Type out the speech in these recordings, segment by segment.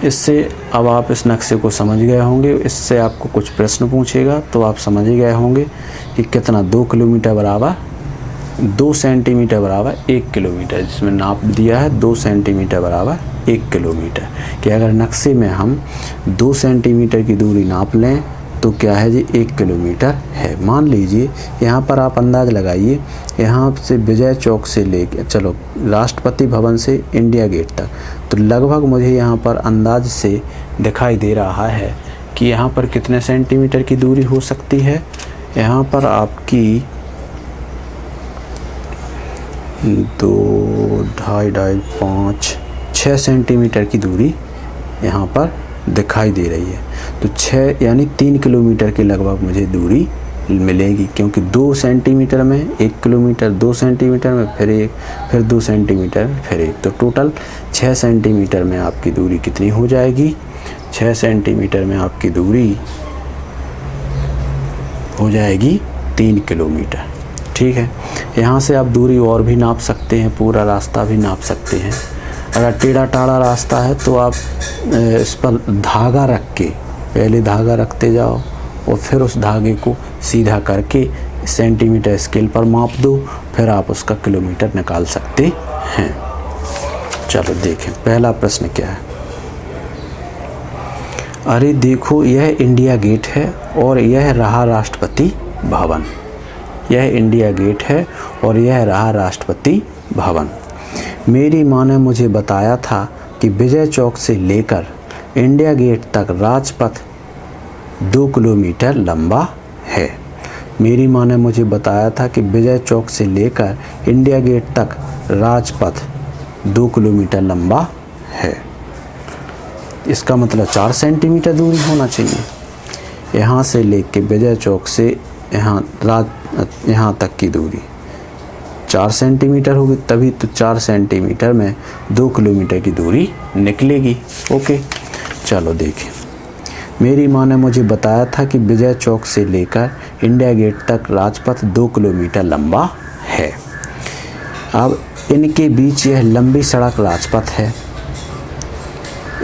इससे अब आप इस नक्शे को समझ गए होंगे। इससे आपको कुछ प्रश्न पूछेगा तो आप समझ ही गए होंगे कि कितना 2 किलोमीटर बराबर 2 सेंटीमीटर बराबर 1 किलोमीटर, जिसमें नाप दिया है 2 सेंटीमीटर बराबर 1 किलोमीटर। कि अगर नक्शे में हम 2 सेंटीमीटर की दूरी नाप लें तो क्या है जी 1 किलोमीटर है। मान लीजिए यहाँ पर आप अंदाज़ लगाइए, यहाँ से विजय चौक से लेके चलो राष्ट्रपति भवन से इंडिया गेट तक, तो लगभग मुझे यहाँ पर अंदाज से दिखाई दे रहा है कि यहाँ पर कितने सेंटीमीटर की दूरी हो सकती है। यहाँ पर आपकी 2, 2.5, 5, 6 सेंटीमीटर की दूरी यहाँ पर दिखाई दे रही है। तो 6 यानी 3 किलोमीटर के लगभग मुझे दूरी मिलेगी, क्योंकि 2 सेंटीमीटर में 1 किलोमीटर, 2 सेंटीमीटर में फिर 1, फिर 2 सेंटीमीटर फिर 1, तो टोटल 6 सेंटीमीटर में आपकी दूरी कितनी हो जाएगी। 6 सेंटीमीटर में आपकी दूरी हो जाएगी 3 किलोमीटर। ठीक है, यहाँ से आप दूरी और भी नाप सकते हैं, पूरा रास्ता भी नाप सकते हैं। अगर टेढ़ा टाढ़ा रास्ता है तो आप इस पर धागा रख के, पहले धागा रखते जाओ और फिर उस धागे को सीधा करके सेंटीमीटर स्केल पर माप दो, फिर आप उसका किलोमीटर निकाल सकते हैं। चलो देखें पहला प्रश्न क्या है। अरे देखो यह इंडिया गेट है और यह रहा राष्ट्रपति भवन। यह इंडिया गेट है और यह रहा राष्ट्रपति भवन। मेरी माँ ने मुझे बताया था कि विजय चौक से लेकर इंडिया गेट तक राजपथ 2 किलोमीटर लंबा है। मेरी माँ ने मुझे बताया था कि विजय चौक से लेकर इंडिया गेट तक राजपथ 2 किलोमीटर लंबा है। इसका मतलब 4 सेंटीमीटर दूरी होना चाहिए। यहाँ से लेके विजय चौक से यहाँ तक की दूरी 4 सेंटीमीटर होगी, तभी तो 4 सेंटीमीटर में 2 किलोमीटर की दूरी निकलेगी। ओके, चलो देखें। मेरी माँ ने मुझे बताया था कि विजय चौक से लेकर इंडिया गेट तक राजपथ 2 किलोमीटर लंबा है। अब इनके बीच यह लंबी सड़क राजपथ है।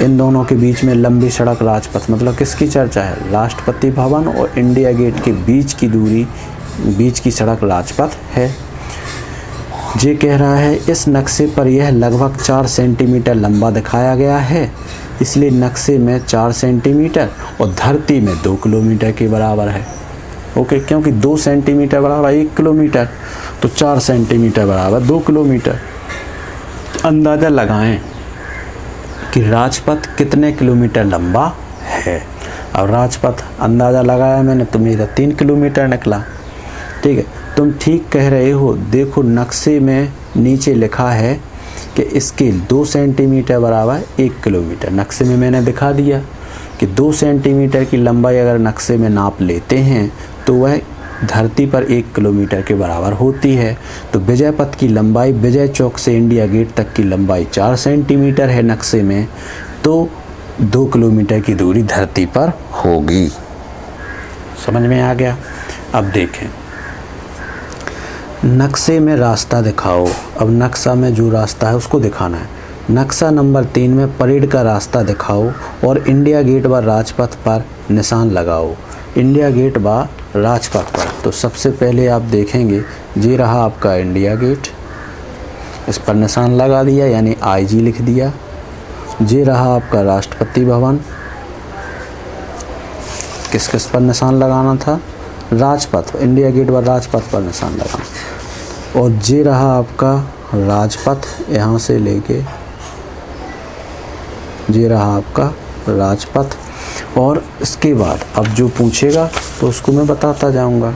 इन दोनों के बीच में लंबी सड़क राजपथ मतलब किसकी चर्चा है, राष्ट्रपति भवन और इंडिया गेट के बीच की दूरी, बीच की सड़क राजपथ है। ये कह रहा है इस नक्शे पर यह लगभग 4 सेंटीमीटर लंबा दिखाया गया है, इसलिए नक्शे में 4 सेंटीमीटर और धरती में 2 किलोमीटर के बराबर है। ओके, क्योंकि 2 सेंटीमीटर बराबर 1 किलोमीटर, तो 4 सेंटीमीटर बराबर 2 किलोमीटर। अंदाज़ा लगाएं कि राजपथ कितने किलोमीटर लंबा है। अब राजपथ अंदाज़ा लगाया मैंने तो मेरा 3 किलोमीटर निकला। ठीक है, तुम ठीक कह रहे हो। देखो नक्शे में नीचे लिखा है कि इसके 2 सेंटीमीटर बराबर 1 किलोमीटर। नक्शे में मैंने दिखा दिया कि 2 सेंटीमीटर की लंबाई अगर नक्शे में नाप लेते हैं तो वह धरती पर 1 किलोमीटर के बराबर होती है। तो विजय पथ की लंबाई, विजय चौक से इंडिया गेट तक की लंबाई 4 सेंटीमीटर है नक्शे में, तो 2 किलोमीटर की दूरी धरती पर होगी। समझ में आ गया। अब देखें नक्शे में रास्ता दिखाओ। अब नक्शा में जो रास्ता है उसको दिखाना है। नक्शा नंबर 3 में परेड का रास्ता दिखाओ और इंडिया गेट व राजपथ पर निशान लगाओ। इंडिया गेट व राजपथ पर तो सबसे पहले आप देखेंगे ये रहा आपका इंडिया गेट, इस पर निशान लगा दिया यानी IG लिख दिया। ये रहा आपका राष्ट्रपति भवन, किस किस पर निशान लगाना था, राजपथ, इंडिया गेट व राजपथ पर निशान लगाना। और ये रहा आपका राजपथ, यहाँ से लेके ये रहा आपका राजपथ। और इसके बाद अब जो पूछेगा तो उसको मैं बताता जाऊंगा।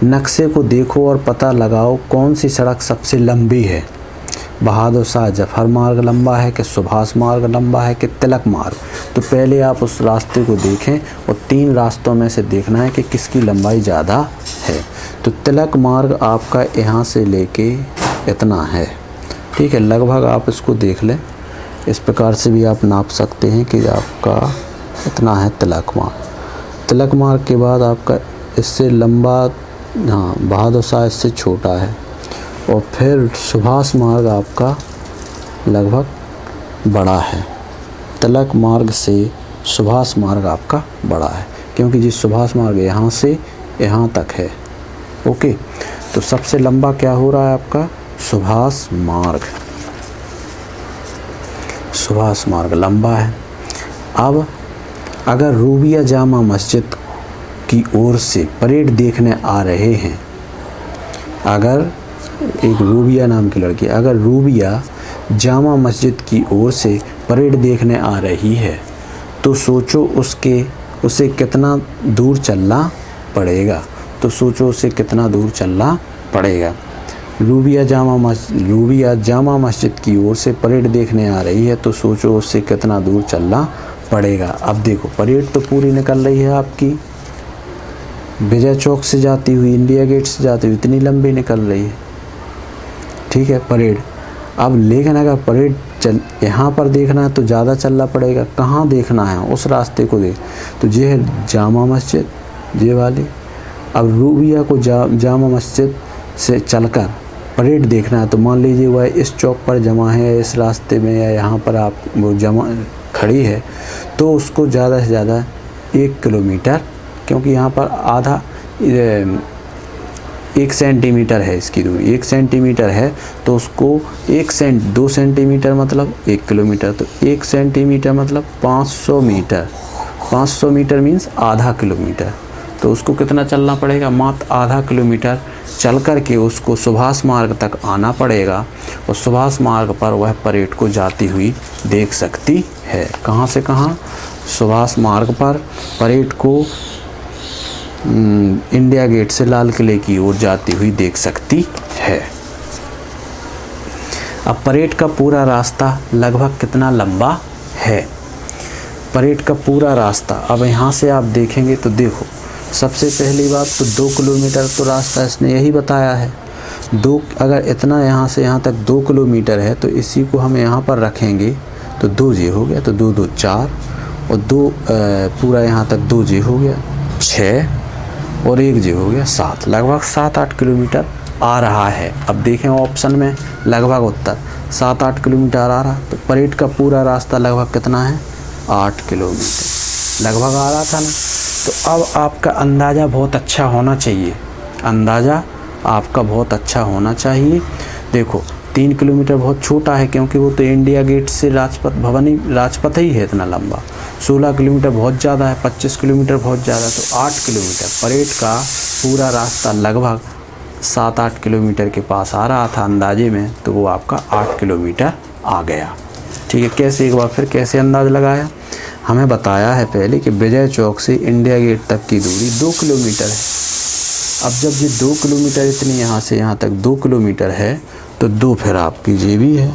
नक्शे को देखो और पता लगाओ कौन सी सड़क सबसे लंबी है। बहादुर शाह जफर मार्ग लंबा है कि सुभाष मार्ग लंबा है कि तिलक मार्ग। तो पहले आप उस रास्ते को देखें और 3 रास्तों में से देखना है कि किसकी लंबाई ज़्यादा है। तो तिलक मार्ग आपका यहाँ से लेके इतना है। ठीक है, लगभग आप इसको देख लें, इस प्रकार से भी आप नाप सकते हैं कि आपका इतना है तिलक मार्ग। तिलक मार्ग के बाद आपका इससे लंबा, हाँ, बहादुर शाह इससे छोटा है। और फिर सुभाष मार्ग आपका लगभग बड़ा है। तिलक मार्ग से सुभाष मार्ग आपका बड़ा है, क्योंकि जी सुभाष मार्ग यहाँ से यहाँ तक है। ओके, तो सबसे लंबा क्या हो रहा है आपका? सुभाष मार्ग। सुभाष मार्ग लंबा है। अब अगर रूबिया जामा मस्जिद की ओर से परेड देखने आ रहे हैं, अगर एक रूबिया नाम की लड़की, अगर रूबिया जामा मस्जिद की ओर से परेड देखने आ रही है, तो सोचो उसे कितना दूर चलना पड़ेगा। तो सोचो उसे कितना दूर चलना पड़ेगा। रूबिया जामा मस्जिद की ओर से परेड देखने आ रही है, तो सोचो उससे कितना दूर चलना पड़ेगा। अब देखो परेड तो पूरी निकल रही है आपकी, विजय चौक से जाती हुई, इंडिया गेट से जाती हुई, इतनी लंबी निकल रही है, ठीक है परेड। अब लेकिन अगर परेड यहाँ पर देखना है तो ज़्यादा चलना पड़ेगा। कहाँ देखना है? उस रास्ते को देख, तो ये है जामा मस्जिद, ये वाली। अब रूबिया को जामा मस्जिद से चलकर परेड देखना है, तो मान लीजिए वह इस चौक पर जमा है, इस रास्ते में, या यहाँ पर आप वो जमा खड़ी है, तो उसको ज़्यादा से ज़्यादा 1 किलोमीटर, क्योंकि यहाँ पर आधा 1 सेंटीमीटर है इसकी दूरी, 1 सेंटीमीटर है, तो उसको 2 सेंटीमीटर मतलब 1 किलोमीटर, तो 1 सेंटीमीटर मतलब 500 मीटर। 500 मीटर मीन्स आधा किलोमीटर। तो उसको कितना चलना पड़ेगा? मात्र आधा किलोमीटर चल कर के उसको सुभाष मार्ग तक आना पड़ेगा, और सुभाष मार्ग पर वह परेड को जाती हुई देख सकती है। कहाँ से कहाँ? सुभाष मार्ग पर परेड को इंडिया गेट से लाल किले की ओर जाती हुई देख सकती है। अब परेड का पूरा रास्ता लगभग कितना लंबा है? परेड का पूरा रास्ता अब यहाँ से आप देखेंगे तो देखो, सबसे पहली बात तो 2 किलोमीटर तो रास्ता इसने यही बताया है। अगर इतना यहाँ से यहाँ तक 2 किलोमीटर है, तो इसी को हम यहाँ पर रखेंगे तो 2 जे हो गया, तो 2 2 4, और 2 पूरा यहाँ तक 2 जे हो गया 6, और 1 जे हो गया 7, लगभग 7-8 किलोमीटर आ रहा है। अब देखें ऑप्शन में लगभग उत्तर 7-8 किलोमीटर आ रहा, तो परेड का पूरा रास्ता लगभग कितना है? 8 किलोमीटर लगभग आ रहा था ना। तो अब आपका अंदाज़ा बहुत अच्छा होना चाहिए, अंदाज़ा आपका बहुत अच्छा होना चाहिए। देखो 3 किलोमीटर बहुत छोटा है, क्योंकि वो तो इंडिया गेट से राजपथ ही है इतना लंबा। 16 किलोमीटर बहुत ज़्यादा है, 25 किलोमीटर बहुत ज़्यादा, तो 8 किलोमीटर परेड का पूरा रास्ता लगभग 7-8 किलोमीटर के पास आ रहा था अंदाजे में, तो वो आपका 8 किलोमीटर आ गया। ठीक है, कैसे, एक बार फिर कैसे अंदाज़ लगाया? हमें बताया है पहले कि विजय चौक से इंडिया गेट तक की दूरी 2 किलोमीटर है। अब जब ये 2 किलोमीटर, इतनी यहाँ से यहाँ तक 2 किलोमीटर है, तो 2 फिर आप कीजिए भी है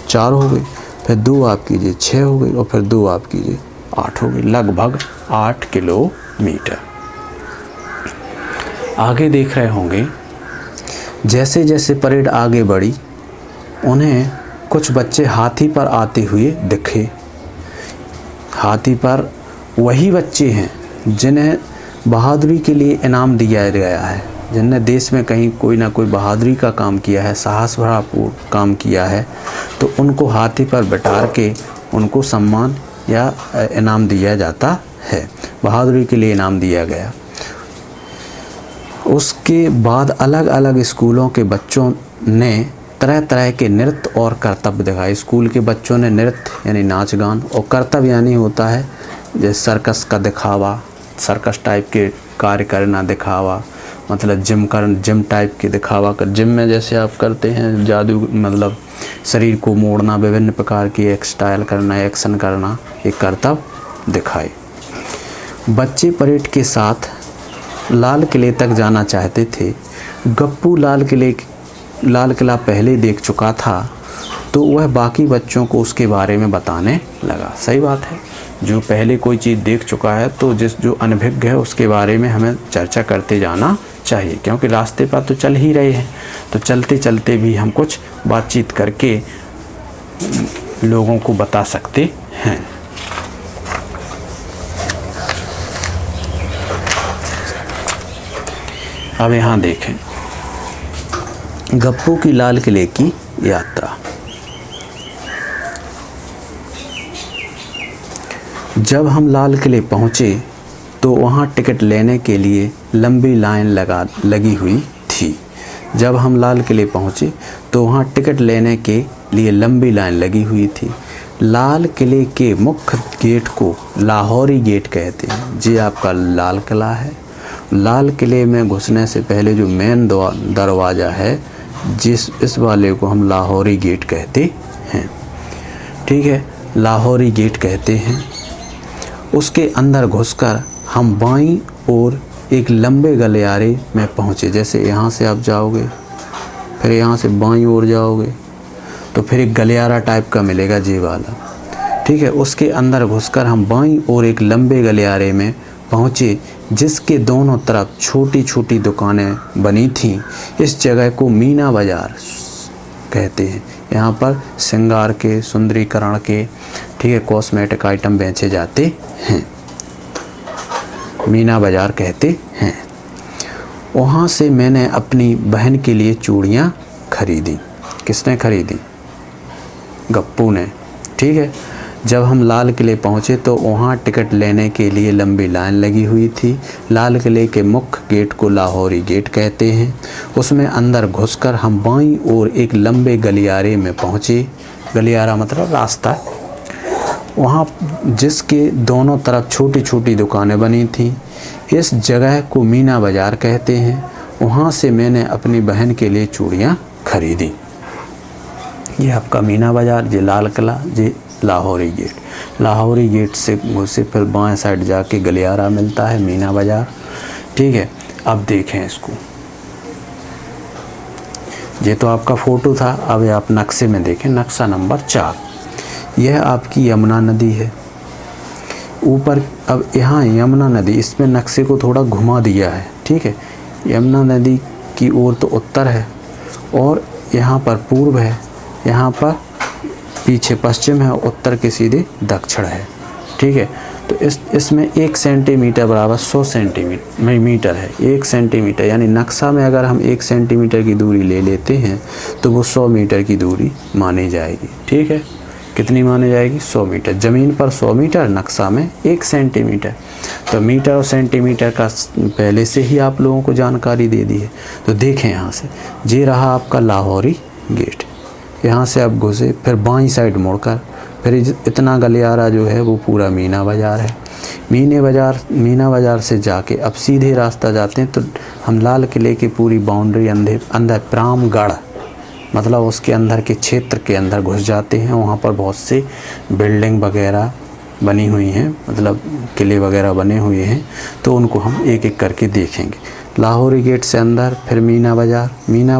4 हो गई, फिर 2 आप कीजिए 6 हो गई, और फिर 2 आप कीजिए 8 हो गई, लगभग 8 किलोमीटर। आगे देख रहे होंगे जैसे जैसे परेड आगे बढ़ी, उन्हें कुछ बच्चे हाथी पर आते हुए दिखे। हाथी पर वही बच्चे हैं जिन्हें बहादुरी के लिए इनाम दिया गया है, जिनने देश में कहीं कोई ना कोई बहादुरी का काम किया है, साहस भरा काम किया है, तो उनको हाथी पर बैठा के उनको सम्मान या इनाम दिया जाता है। बहादुरी के लिए इनाम दिया गया। उसके बाद अलग अलग स्कूलों के बच्चों ने तरह तरह के नृत्य और कर्तव्य दिखाए। स्कूल के बच्चों ने नृत्य यानी नाच गान, और कर्तव्य यानी होता है जैसे सर्कस का दिखावा, सर्कस टाइप के कार्य करना, दिखावा मतलब जिम टाइप के दिखावा कर, जिम में जैसे आप करते हैं जादू, मतलब शरीर को मोड़ना, विभिन्न प्रकार की एक्सटाइल करना, एक्शन करना, एक कर्तव्य दिखाए। बच्चे परेड के साथ लाल किले तक जाना चाहते थे। गप्पू लाल किला पहले देख चुका था, तो वह बाकी बच्चों को उसके बारे में बताने लगा। सही बात है, जो पहले कोई चीज़ देख चुका है तो जो अनभिज्ञ है उसके बारे में हमें चर्चा करते जाना चाहिए, क्योंकि रास्ते पर तो चल ही रहे हैं, तो चलते चलते भी हम कुछ बातचीत करके लोगों को बता सकते हैं। अब यहाँ देखें गप्पू की लाल किले की यात्रा। जब हम लाल किले पहुँचे तो वहाँ टिकट लेने के लिए लंबी लाइन लगी हुई थी। जब हम लाल किले पहुँचे तो वहाँ टिकट लेने के लिए लंबी लाइन लगी हुई थी। लाल किले के मुख्य गेट को लाहौरी गेट कहते हैं। ये आपका लाल किला है। लाल किले में घुसने से पहले जो मेन दरवाज़ा है, इस वाले को हम लाहौरी गेट कहते हैं। ठीक है, लाहौरी गेट कहते हैं। उसके अंदर घुसकर हम बाईं ओर एक लंबे गलियारे में पहुँचे। जैसे यहाँ से आप जाओगे, फिर यहाँ से बाईं ओर जाओगे तो फिर एक गलियारा टाइप का मिलेगा ये वाला। ठीक है, उसके अंदर घुसकर हम बाईं ओर एक लंबे गलियारे में पहुँचे जिसके दोनों तरफ छोटी छोटी दुकानें बनी थीं। इस जगह को मीना बाज़ार कहते हैं। यहाँ पर श्रृंगार के, सुंदरीकरण के, ठीक है, कॉस्मेटिक आइटम बेचे जाते हैं। मीना बाज़ार कहते हैं। वहाँ से मैंने अपनी बहन के लिए चूड़ियाँ खरीदी। किसने खरीदी? गप्पू ने। ठीक है, जब हम लाल किले पहुँचे तो वहाँ टिकट लेने के लिए लंबी लाइन लगी हुई थी। लाल किले के मुख्य गेट को लाहौरी गेट कहते हैं। उसमें अंदर घुसकर हम बाईं ओर एक लंबे गलियारे में पहुँचे। गलियारा मतलब रास्ता। वहाँ जिसके दोनों तरफ छोटी छोटी दुकानें बनी थीं। इस जगह को मीना बाज़ार कहते हैं। वहाँ से मैंने अपनी बहन के लिए चूड़ियाँ खरीदी। ये आपका मीना बाज़ार, ये लाल किला, ये लाहौरी गेट। लाहौरी गेट से घुसे फिर बाएं साइड जाके गलियारा मिलता है, मीना बाज़ार। ठीक है, अब देखें इसको। ये तो आपका फ़ोटो था। अब आप नक्शे में देखें, नक्शा नंबर 4। यह आपकी यमुना नदी है ऊपर। अब यहाँ यमुना नदी, इसमें नक्शे को थोड़ा घुमा दिया है। ठीक है, यमुना नदी की ओर तो उत्तर है और यहाँ पर पूर्व है, यहाँ पर पीछे पश्चिम है, उत्तर के सीधे दक्षिण है। ठीक है, तो इसमें 1 सेंटीमीटर बराबर 100 सेंटीमीटर है। 1 सेंटीमीटर यानी नक्शा में अगर हम 1 सेंटीमीटर की दूरी ले लेते हैं तो वो 100 मीटर की दूरी मानी जाएगी। ठीक है, कितनी मानी जाएगी? 100 मीटर। ज़मीन पर 100 मीटर, नक्शा में 1 सेंटीमीटर। तो मीटर और सेंटीमीटर का पहले से ही आप लोगों को जानकारी दे दी है। तो देखें यहाँ से, ये रहा आपका लाहौरी गेट। यहाँ से आप घुसे, फिर बाईं साइड मुड़कर फिर इतना गलियारा जो है वो पूरा मीना बाज़ार है। मीना बाज़ार से जाके अब सीधे रास्ता जाते हैं तो हम लाल किले की पूरी बाउंड्री अंदर प्रामगढ़ मतलब उसके अंदर के क्षेत्र के अंदर घुस जाते हैं। वहाँ पर बहुत से बिल्डिंग वगैरह बनी हुई हैं, मतलब किले वगैरह बने हुए हैं। तो उनको हम एक एक करके देखेंगे। लाहौरी गेट से अंदर, फिर मीना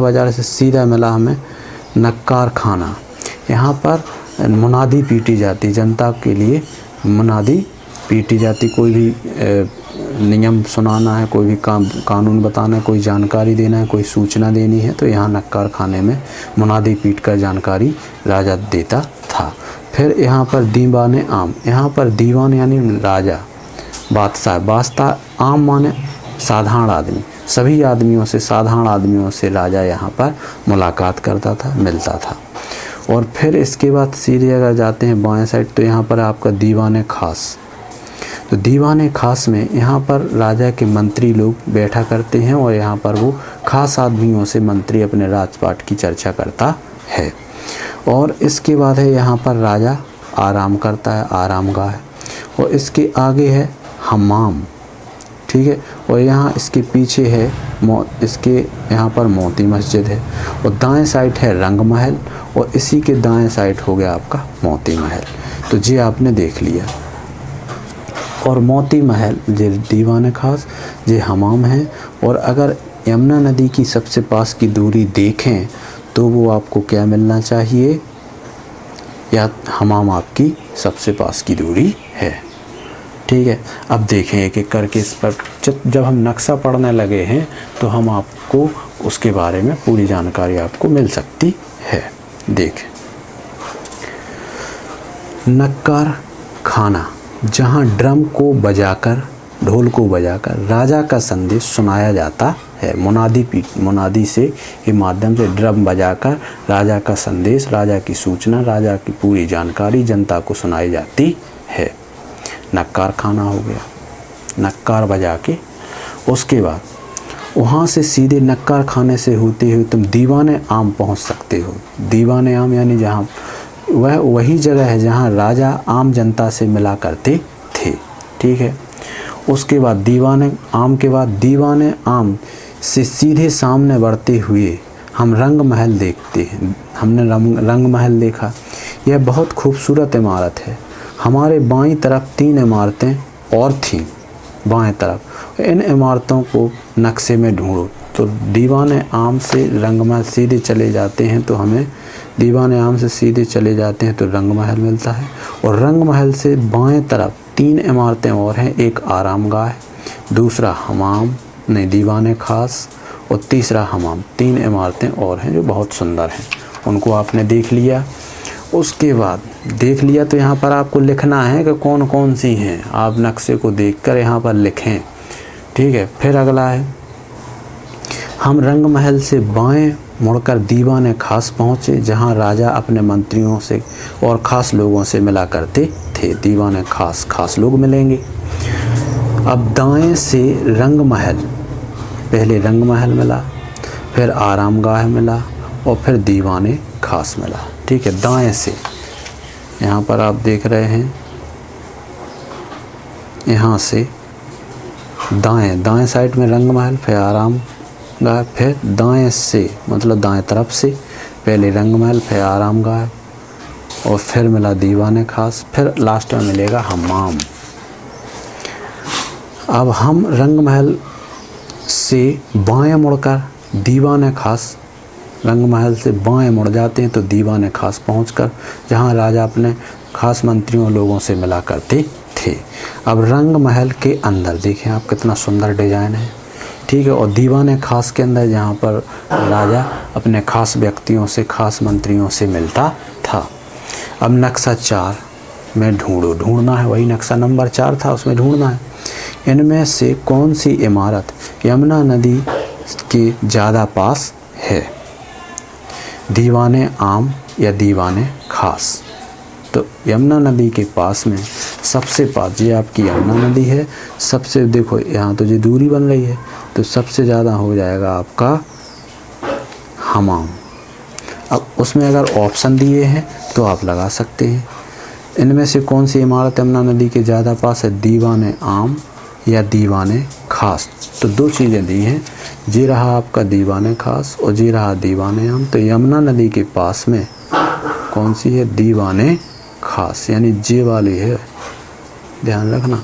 बाज़ार से सीधा मिला हमें नक्कार खाना। यहाँ पर मुनादी पीटी जाती, जनता के लिए मुनादी पीटी जाती। कोई भी नियम सुनाना है, कोई भी कानून बताना है, कोई जानकारी देना है, कोई सूचना देनी है, तो यहाँ नक्कार खाने में मुनादी पीट कर जानकारी राजा देता था। फिर यहाँ पर दीवान आम, यहाँ पर दीवान यानी राजा, बादशाह, आम माने साधारण आदमी। सभी आदमियों से, साधारण आदमियों से राजा यहाँ पर मुलाकात करता था, मिलता था। और फिर इसके बाद सीधे अगर जाते हैं बाएं साइड तो यहाँ पर आपका दीवान खास। तो दीवान खास में यहाँ पर राजा के मंत्री लोग बैठा करते हैं और यहाँ पर वो खास आदमियों से मंत्री अपने राजपाट की चर्चा करता है। और इसके बाद है यहाँ पर राजा आराम करता है, आरामगाह है। और इसके आगे है हम्माम। ठीक है, और यहाँ इसके पीछे है इसके यहाँ पर मोती मस्जिद है। और दाएं साइड है रंग महल और इसी के दाएं साइड हो गया आपका मोती महल। तो ये आपने देख लिया। और मोती महल, ये दीवान खास, ये हमाम है। और अगर यमुना नदी की सबसे पास की दूरी देखें तो वो आपको क्या मिलना चाहिए? या हमाम आपकी सबसे पास की दूरी है। ठीक है, अब देखें एक एक करके इस पर। जब हम नक्शा पढ़ने लगे हैं तो हम आपको उसके बारे में पूरी जानकारी आपको मिल सकती है। देखें, नक्कार खाना, जहाँ ड्रम को बजाकर, ढोल को बजाकर राजा का संदेश सुनाया जाता है। मुनादी से के माध्यम से ड्रम बजाकर राजा का संदेश, राजा की सूचना, राजा की पूरी जानकारी जनता को सुनाई जाती है। नक्कार खाना हो गया, नक्कार बजा के उसके बाद वहाँ से सीधे नक्कार खाने से होते हुए तुम दीवाने आम पहुँच सकते हो। दीवाने आम यानी जहाँ वह वही जगह है जहाँ राजा आम जनता से मिला करते थे, ठीक है। उसके बाद दीवाने आम के बाद दीवाने आम से सीधे सामने बढ़ते हुए हम रंग महल देखते हैं। हमने रंग महल देखा। यह बहुत खूबसूरत इमारत है। हमारे बाईं तरफ 3 इमारतें और थीं, बाएं तरफ। इन इमारतों को नक्शे में ढूंढो। तो दीवाने आम से रंग महल सीधे चले जाते हैं तो हमें दीवाने आम से सीधे चले जाते हैं तो रंग महल मिलता है। और रंग महल से बाएं तरफ 3 इमारतें और हैं, एक आरामगाह, दूसरा हमाम नहीं दीवाने खास और तीसरा हमाम। 3 इमारतें और हैं जो बहुत सुंदर हैं, उनको आपने देख लिया। उसके बाद देख लिया तो यहाँ पर आपको लिखना है कि कौन कौन सी हैं। आप नक्शे को देखकर यहाँ पर लिखें, ठीक है। फिर अगला है, हम रंग महल से बाएं मुड़कर दीवाने खास पहुँचे जहाँ राजा अपने मंत्रियों से और ख़ास लोगों से मिला करते थे। दीवाने खास लोग मिलेंगे। अब दाएं से रंग महल, पहले रंग महल मिला, फिर आरामगाह मिला और फिर दीवाने खास मिला, ठीक है। दाएं से यहाँ पर आप देख रहे हैं, यहाँ से दाएं साइड में रंग महल, फिर आरामगाह, फिर दाएं से मतलब दाएं तरफ से पहले रंग महल, फिर आरामगाह और फिर मिला दीवाने खास, फिर लास्ट में मिलेगा हमाम। अब हम रंग महल से बाएं मुड़कर दीवाने खास, रंग महल से बाएं मुड़ जाते हैं तो दीवाने खास पहुंचकर जहां राजा अपने खास मंत्रियों लोगों से मिला करते थे। अब रंग महल के अंदर देखें आप कितना सुंदर डिजाइन है, ठीक है। और दीवाने खास के अंदर जहां पर राजा अपने खास व्यक्तियों से, खास मंत्रियों से मिलता था। अब नक्शा 4 में ढूंढना है, वही नक्शा नंबर 4 था, उसमें ढूंढना है इनमें से कौन सी इमारत यमुना नदी के ज़्यादा पास है, दीवाने आम या दीवाने खास। तो यमुना नदी के पास में सबसे पास ये आपकी यमुना नदी है। सबसे देखो यहाँ तो ये दूरी बन रही है तो सबसे ज़्यादा हो जाएगा आपका हमाम। अब उसमें अगर ऑप्शन दिए हैं तो आप लगा सकते हैं, इनमें से कौन सी इमारत यमुना नदी के ज़्यादा पास है, दीवाने आम या दीवाने खास। तो 2 चीज़ें दी हैं, जी रहा आपका दीवाने खास और जी रहा दीवाने आम। तो यमुना नदी के पास में कौन सी है, दीवाने खास, यानी जे वाली है, ध्यान रखना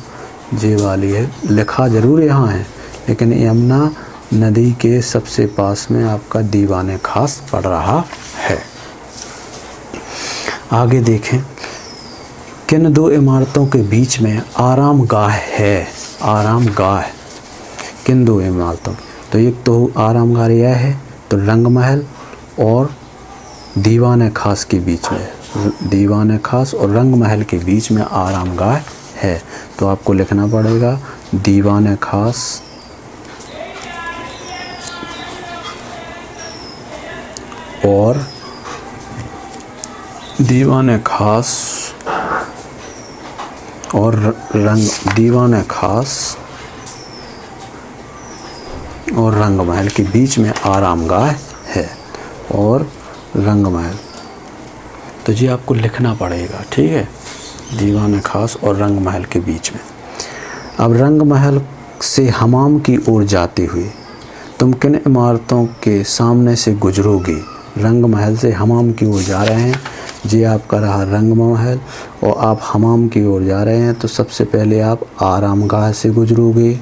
जे वाली है। लिखा जरूर यहाँ है लेकिन यमुना नदी के सबसे पास में आपका दीवाने खास पड़ रहा है। आगे देखें, किन 2 इमारतों के बीच में आरामगाह है, आरामगाह किन 2 इमारतों, तो एक तो आरामगाह यह है तो रंग महल और दीवाने खास के बीच में, दीवाने खास और रंग महल के बीच में आरामगाह है। तो आपको लिखना पड़ेगा दीवाने खास और दीवाने खास और दीवाने खास और रंग महल के बीच में आरामगाह है और रंग महल। तो जी आपको लिखना पड़ेगा, ठीक है, दीवाने खास और रंग महल के बीच में। अब रंग महल से हमाम की ओर जाते हुए तुम किन इमारतों के सामने से गुजरोगे। रंग महल से हमाम की ओर जा रहे हैं, जी आपका रहा रंग महल और आप हमाम की ओर जा रहे हैं तो सबसे पहले आप आरामगाह से गुजरोगे,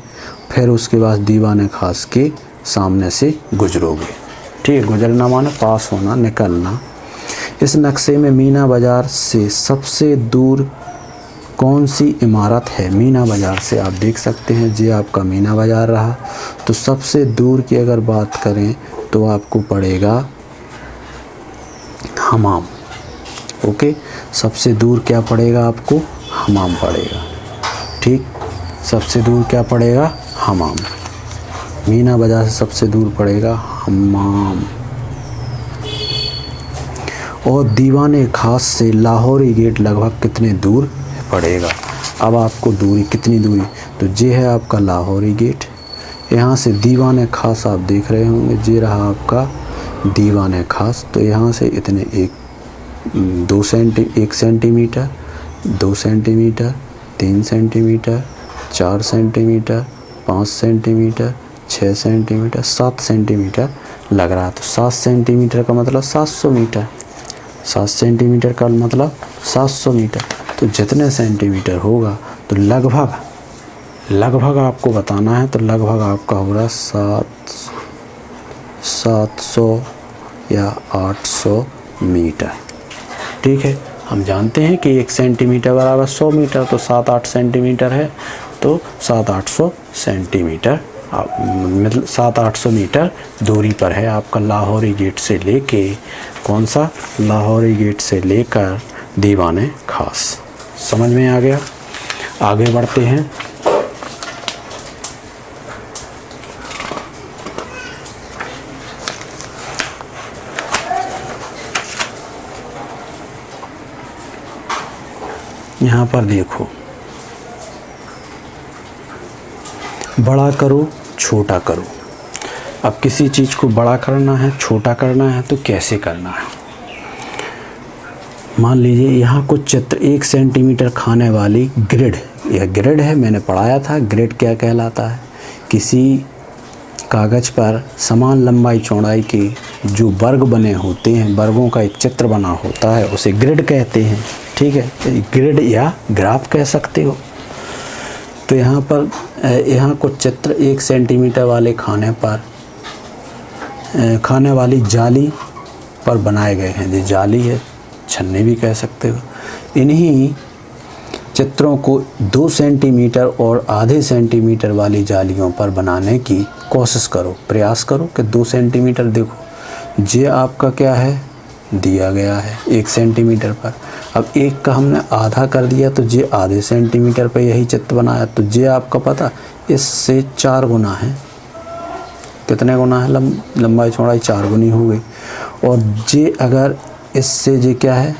फिर उसके बाद दीवाने खास के सामने से गुजरोगे, ठीक है। गुजरना माने पास होना, निकलना। इस नक्शे में मीना बाज़ार से सबसे दूर कौन सी इमारत है। मीना बाज़ार से आप देख सकते हैं जी आपका मीना बाज़ार रहा। तो सबसे दूर की अगर बात करें तो आपको पड़ेगा हमाम, ओके। सबसे दूर क्या पड़ेगा आपको, हमाम पड़ेगा, ठीक। सबसे दूर क्या पड़ेगा, हमाम। मीना बाज़ार से सबसे दूर पड़ेगा हमाम। और दीवाने खास से लाहौरी गेट लगभग कितने दूर पड़ेगा। अब आपको दूरी कितनी दूरी, तो ये है आपका लाहौरी गेट। यहाँ से दीवान खास आप देख रहे होंगे, ये रहा आपका दीवान खास। तो यहाँ से इतने 1 centimetre, 2 centimetre, 3 centimetre, 4 centimetre, 5 centimetre, 6 centimetre, 7 centimetre लग रहा है। तो 7 सेंटीमीटर का मतलब 700 मीटर, 7 सेंटीमीटर का मतलब 700 मीटर। तो जितने सेंटीमीटर होगा तो लगभग आपको बताना है, तो लगभग आपका होगा 700 या 800 मीटर। ठीक है, हम जानते हैं कि 1 सेंटीमीटर बराबर 100 मीटर, तो 7-8 सेंटीमीटर है, तो 700-800 सेंटीमीटर मतलब 700-800 मीटर दूरी पर है आपका लाहौरी गेट से लेके, कौन सा, लाहौरी गेट से लेकर दीवाने खास। समझ में आ गया? आगे बढ़ते हैं। यहाँ पर देखो, बड़ा करो छोटा करो। अब किसी चीज़ को बड़ा करना है, छोटा करना है, तो कैसे करना है? मान लीजिए यहाँ कुछ चित्र 1 सेंटीमीटर खाने वाली ग्रिड, यह ग्रिड है, मैंने पढ़ाया था ग्रिड क्या कहलाता है। किसी कागज़ पर समान लंबाई चौड़ाई के जो वर्ग बने होते हैं, वर्गों का एक चित्र बना होता है, उसे ग्रिड कहते हैं। ठीक है, ग्रिड या ग्राफ कह सकते हो। तो यहाँ पर यहाँ कुछ चित्र 1 सेंटीमीटर वाले खाने वाली जाली पर बनाए गए हैं। ये जाली है, छन्नी भी कह सकते हो। इन्हीं चित्रों को 2 सेंटीमीटर और आधे सेंटीमीटर वाली जालियों पर बनाने की कोशिश करो, प्रयास करो कि 2 सेंटीमीटर। देखो ये आपका क्या है, दिया गया है 1 सेंटीमीटर पर। अब 1 का हमने आधा कर दिया, तो ये आधे सेंटीमीटर पर यही चित्र बनाया। तो ये आपका पता इससे 4 गुना है। कितने गुना है? लंबाई चौड़ाई 4 गुनी हो गई। और ये अगर इससे ये क्या है,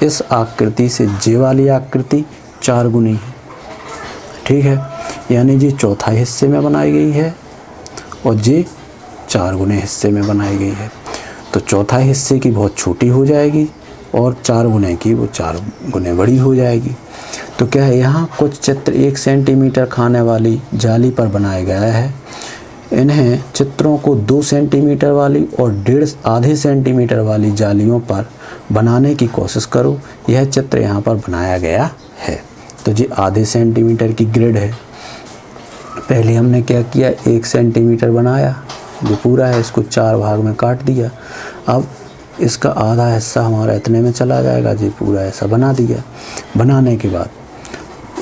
इस आकृति से ये वाली आकृति 4 गुनी है। ठीक है, यानी ये चौथा हिस्से में बनाई गई है और ये 4 गुने हिस्से में बनाई गई है। तो चौथा हिस्से की बहुत छोटी हो जाएगी और 4 गुने की वो 4 गुने बड़ी हो जाएगी। तो क्या है, यहाँ कुछ चित्र 1 सेंटीमीटर खाने वाली जाली पर बनाया गया है। इन्हें चित्रों को 2 सेंटीमीटर वाली और आधे सेंटीमीटर वाली जालियों पर बनाने की कोशिश करो। यह चित्र यहाँ पर बनाया गया है। तो ये आधे सेंटीमीटर की ग्रिड है। पहले हमने क्या किया, 1 सेंटीमीटर बनाया, जो पूरा है इसको 4 भाग में काट दिया। अब इसका आधा हिस्सा हमारा इतने में चला जाएगा, जी पूरा ऐसा बना दिया। बनाने के बाद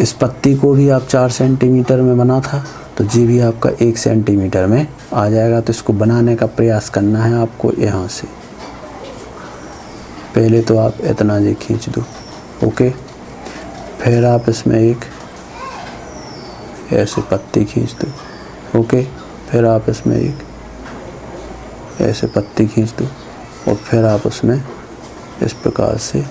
इस पत्ती को भी आप 4 सेंटीमीटर में बना था, तो जी भी आपका 1 सेंटीमीटर में आ जाएगा। तो इसको बनाने का प्रयास करना है आपको। यहाँ से पहले तो आप इतना जी खींच दो, ओके। फिर आप इसमें एक ऐसे पत्ती खींच दो, ओके। फिर आप इसमें एक ऐसे पत्ती खींच दो और फिर आप उसमें इस प्रकार से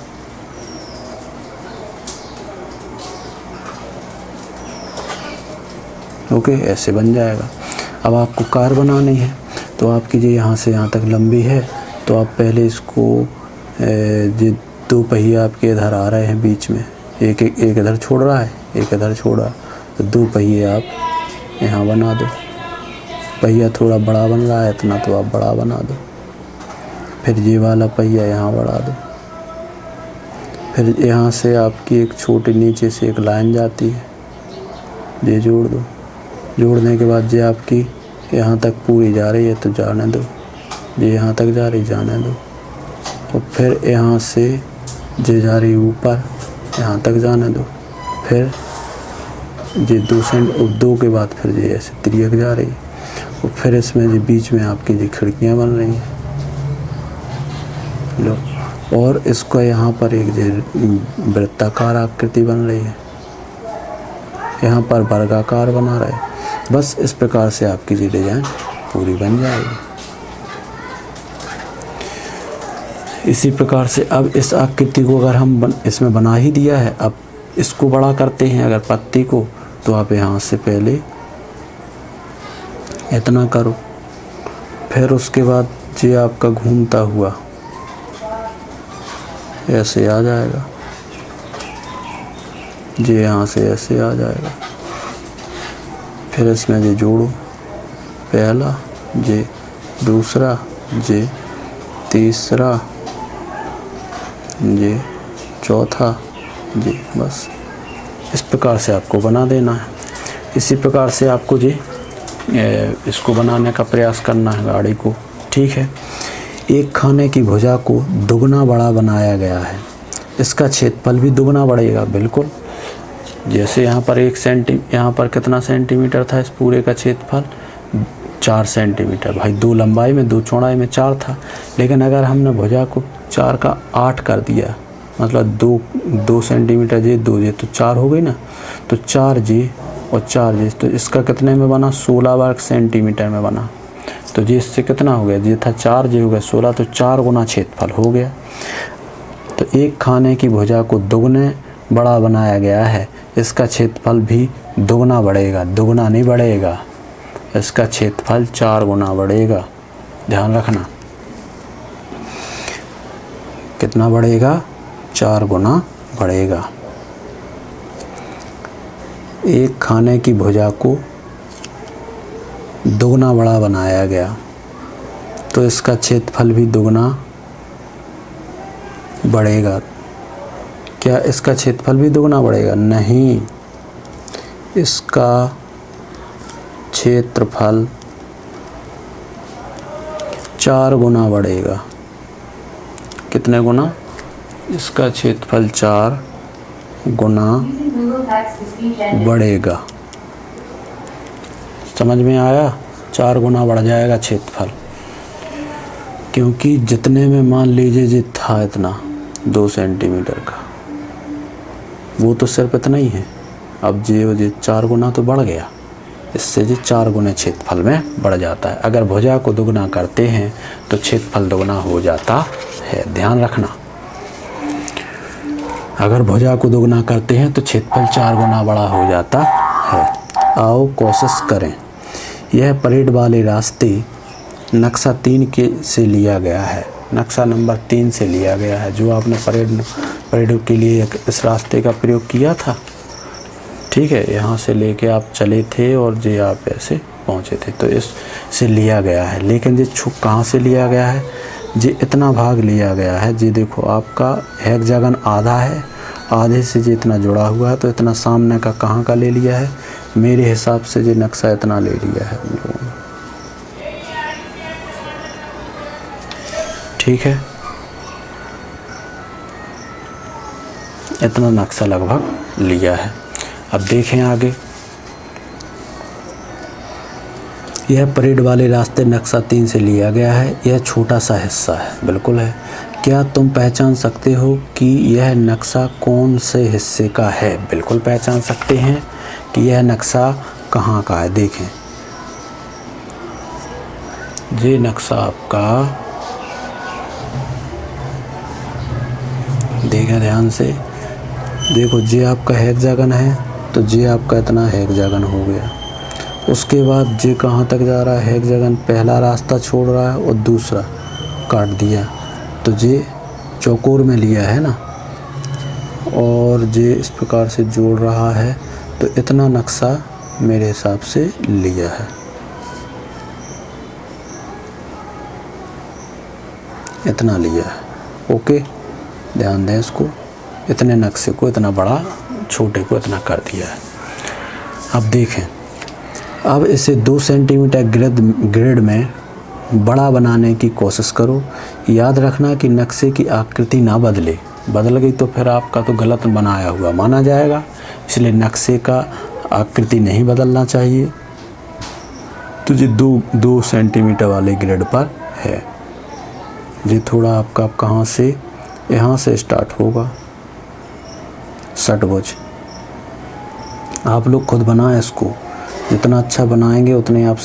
ओके, ऐसे बन जाएगा। अब आपको कार बनानी है, तो आपकी जो यहाँ से यहाँ तक लंबी है, तो आप पहले इसको जो 2 पहिए आपके इधर आ रहे हैं बीच में, एक इधर छोड़ रहा है, एक इधर छोड़ रहा है, तो 2 पहिए आप यहाँ बना दो। पहिया थोड़ा बड़ा बन रहा है, इतना तो आप बड़ा बना दो। फिर ये वाला पहिया यहाँ बढ़ा दो। फिर यहाँ से आपकी एक छोटी नीचे से एक लाइन जाती है, ये जोड़ दो। जोड़ने के बाद ये आपकी यहाँ तक पूरी जा रही है, तो जाने दो। ये यहाँ तक जा रही, जाने दो। और फिर यहाँ से ये जा रही ऊपर, यहाँ तक जाने दो। फिर ये 2 के बाद फिर ये ऐसे तिरक जा रही है। और फिर इसमें जो बीच में आपकी जो खिड़कियाँ बन रही हैं, लो। और इसको यहाँ पर एक जो वृत्ताकार आकृति बन रही है, यहाँ पर वर्गाकार बना रहे। बस इस प्रकार से आपकी जो डिज़ाइन पूरी बन जाएगी। इसी प्रकार से अब इस आकृति को अगर हम इसमें बना ही दिया है, अब इसको बड़ा करते हैं अगर पत्ती को, तो आप यहाँ से पहले इतना करो, फिर उसके बाद ये आपका घूमता हुआ ऐसे आ जाएगा, ये यहाँ से ऐसे आ जाएगा। फिर इसमें ये जोड़ो, पहला ये, दूसरा ये, तीसरा ये, चौथा ये। बस इस प्रकार से आपको बना देना है। इसी प्रकार से आपको जी इसको बनाने का प्रयास करना है गाड़ी को। ठीक है। एक खाने की भुजा को दुगना बड़ा बनाया गया है, इसका क्षेत्रफल भी दुगना बढ़ेगा। बिल्कुल, जैसे यहाँ पर यहाँ पर कितना सेंटीमीटर था इस पूरे का क्षेत्रफल, 4 सेंटीमीटर। भाई 2 लंबाई में 2 चौड़ाई में 4 था, लेकिन अगर हमने भुजा को 4 का 8 कर दिया, मतलब 2 सेंटीमीटर जी 2 जी, तो 4 हो गई ना। तो 4 जी और 4 जी, तो इसका कितने में बना, 16 वर्ग सेंटीमीटर में बना। तो जी इससे कितना हो गया, जी था 4 जी हो गया 16, तो 4 गुना क्षेत्रफल हो गया। तो एक खाने की भुजा को दुगने बड़ा बनाया गया है, इसका क्षेत्रफल भी दुगना बढ़ेगा, दुगना नहीं बढ़ेगा। इसका क्षेत्रफल 4 गुना बढ़ेगा, ध्यान रखना। कितना बढ़ेगा, 4 गुना बढ़ेगा। एक खाने की भुजा को दुगना बड़ा बनाया गया, तो इसका क्षेत्रफल भी दुगना बढ़ेगा। क्या इसका क्षेत्रफल भी दुगना बढ़ेगा? नहीं, इसका क्षेत्रफल 4 गुना बढ़ेगा। कितने गुना? इसका क्षेत्रफल 4 गुना बढ़ेगा। समझ में आया? 4 गुना बढ़ जाएगा क्षेत्रफल, क्योंकि जितने में मान लीजिए जी था इतना 2 सेंटीमीटर का, वो तो सिर्फ इतना ही है। अब जी 4 गुना तो बढ़ गया, इससे जी 4 गुना क्षेत्रफल में बढ़ जाता है। अगर भुजा को दुगना करते हैं तो क्षेत्रफल दुगना हो जाता है, ध्यान रखना। अगर भुजा को दुगना करते हैं तो क्षेत्रफल 4 गुना बड़ा हो जाता है। आओ कोशिश करें। यह परेड वाले रास्ते नक्शा 3 से लिया गया है, नक्शा नंबर 3 से लिया गया है, जो आपने परेड के लिए इस रास्ते का प्रयोग किया था। ठीक है, यहाँ से लेके आप चले थे और जी आप ऐसे पहुँचे थे, तो इससे लिया गया है। लेकिन जी कहाँ से लिया गया है? जी इतना भाग लिया गया है। जी देखो, आपका हेक्सागन आधा है, आधे से जी इतना जुड़ा हुआ है, तो इतना सामने का कहाँ का ले लिया है? मेरे हिसाब से जी नक्शा इतना ले लिया है हम लोगों ने। ठीक है, इतना नक्शा लगभग लिया है। अब देखें आगे। यह परेड वाले रास्ते नक्शा 3 से लिया गया है, यह छोटा सा हिस्सा है। बिल्कुल है। क्या तुम पहचान सकते हो कि यह नक्शा कौन से हिस्से का है? बिल्कुल पहचान सकते हैं कि यह नक्शा कहाँ का है। देखें, ये नक्शा आपका, देखें ध्यान से, देखो ये आपका हेक्सागन है, तो ये आपका इतना हेक्सागन हो गया। उसके बाद ये कहाँ तक जा रहा है? हेक्सागन पहला रास्ता छोड़ रहा है और दूसरा काट दिया, तो ये चौकोर में लिया है ना, और ये इस प्रकार से जोड़ रहा है, तो इतना नक्शा मेरे हिसाब से लिया है। इतना लिया है। ओके, ध्यान दें इसको, इतने नक्शे को इतना बड़ा, छोटे को इतना कर दिया है। अब देखें, अब इसे 2 सेंटीमीटर ग्रिड में बड़ा बनाने की कोशिश करो। याद रखना कि नक्शे की आकृति ना बदले, बदल गई तो फिर आपका तो गलत बनाया हुआ माना जाएगा, इसलिए नक्शे का आकृति नहीं बदलना चाहिए। तो ये 2 सेंटीमीटर वाले ग्रिड पर है। ये थोड़ा आपका कहाँ से, यहाँ से स्टार्ट होगा षटभुज। आप लोग खुद बनाएं इसको, जितना अच्छा बनाएंगे उतने आप